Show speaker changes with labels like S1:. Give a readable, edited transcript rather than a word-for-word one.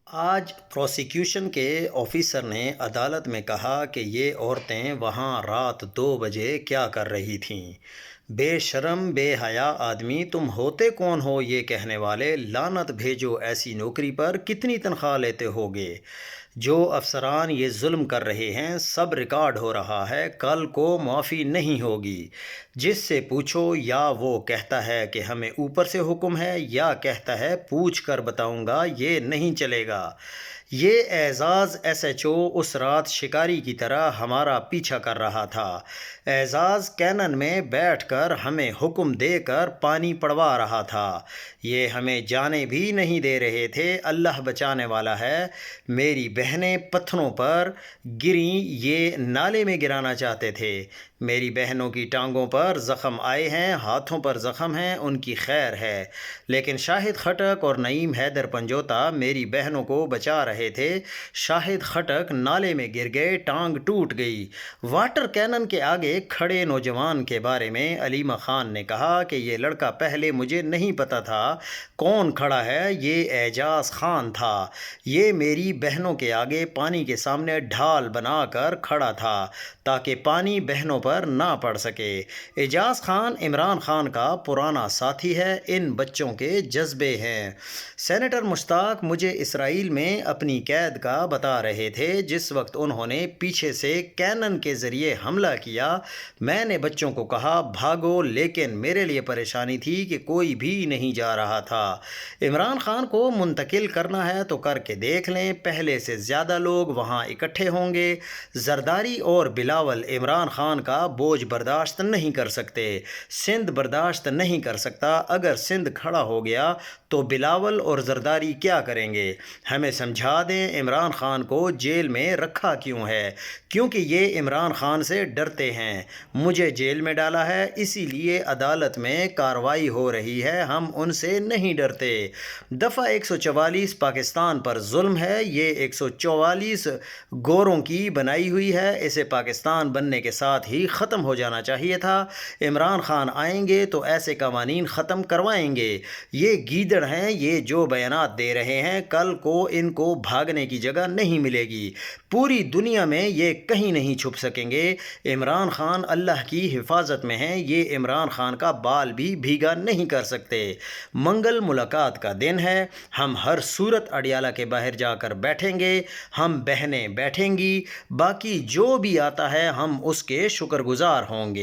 S1: آج پروسیکیوشن کے آفیسر نے عدالت میں کہا کہ یہ عورتیں وہاں رات 2 بجے کیا کر رہی تھیں۔ بے شرم بے حیا آدمی، تم ہوتے کون ہو یہ کہنے والے؟ لعنت بھیجو ایسی نوکری پر، کتنی تنخواہ لیتے ہوگے؟ جو افسران یہ ظلم کر رہے ہیں سب ریکارڈ ہو رہا ہے، کل کو معافی نہیں ہوگی۔ جس سے پوچھو یا وہ کہتا ہے کہ ہمیں اوپر سے حکم ہے، یا کہتا ہے پوچھ کر بتاؤں گا، یہ نہیں چلے گا۔ یہ اعزاز ایس ایچ او اس رات شکاری کی طرح ہمارا پیچھا کر رہا تھا۔ اعزاز کینن میں بیٹھ کر ہمیں حکم دے کر پانی پڑوا رہا تھا۔ یہ ہمیں جانے بھی نہیں دے رہے تھے، اللہ بچانے والا ہے۔ میری بہنیں پتھروں پر گریں، یہ نالے میں گرانا چاہتے تھے۔ میری بہنوں کی ٹانگوں پر زخم آئے ہیں، ہاتھوں پر زخم ہیں، ان کی خیر ہے۔ لیکن شاہد خٹک اور نعیم حیدر پنجوتا میری بہنوں کو بچا رہے تھے۔ شاہد خٹک نالے میں گر گئے، ٹانگ ٹوٹ گئی۔ واٹر کینن کے آگے کھڑے نوجوان کے بارے میں علیمہ خان نے کہا کہ یہ لڑکا پہلے مجھے نہیں پتا تھا کون کھڑا ہے، یہ اعجاز خان تھا۔ یہ میری بہنوں کے آگے پانی کے سامنے ڈھال بنا کر کھڑا تھا تاکہ پانی بہنوں پر نہ پڑ سکے۔ اعجاز خان عمران خان کا پرانا ساتھی ہے، ان بچوں کے جذبے ہیں۔ سینیٹر مشتاق مجھے اسرائیل میں اپنی قید کا بتا رہے تھے۔ جس وقت انہوں نے پیچھے سے کینن کے ذریعے حملہ کیا، میں نے بچوں کو کہا بھاگو، لیکن میرے لیے پریشانی تھی کہ کوئی بھی نہیں جا رہا تھا۔ عمران خان کو منتقل کرنا ہے تو کر کے دیکھ لیں، پہلے سے زیادہ لوگ وہاں اکٹھے ہوں گے۔ زرداری اور بلاول عمران خان کا بوجھ برداشت نہیں کر سکتے، سندھ برداشت نہیں کر سکتا۔ اگر سندھ کھڑا ہو گیا تو بلاول اور زرداری کیا کریں گے؟ ہمیں سمجھا دیں عمران خان کو جیل میں رکھا کیوں ہے؟ کیونکہ یہ عمران خان سے ڈرتے ہیں۔ مجھے جیل میں ڈالا ہے، اسی لیے عدالت میں کارروائی ہو رہی ہے، ہم ان سے نہیں ڈرتے۔ دفعہ 144 پاکستان پر ظلم ہے، یہ 144 گوروں کی بنائی ہوئی ہے، اسے پاکستان بننے کے ساتھ ہی ختم ہو جانا چاہیے تھا۔ عمران خان آئیں گے تو ایسے قوانین ختم کروائیں گے۔ یہ گیدڑ ہیں، یہ جو بیانات دے رہے ہیں، کل کو ان کو بھاگنے کی جگہ نہیں ملے گی۔ پوری دنیا میں یہ کہیں نہیں چھپ سکیں گے۔ عمران خان اللہ کی حفاظت میں ہیں، یہ عمران خان کا بال بھی بھیگا نہیں کر سکتے۔ منگل ملاقات کا دن ہے، ہم ہر صورت اڈیالہ کے باہر جا کر بیٹھیں گے، ہم بہنیں بیٹھیں گی، باقی جو بھی آتا ہے ہم اس کے شکر گزار ہوں گے۔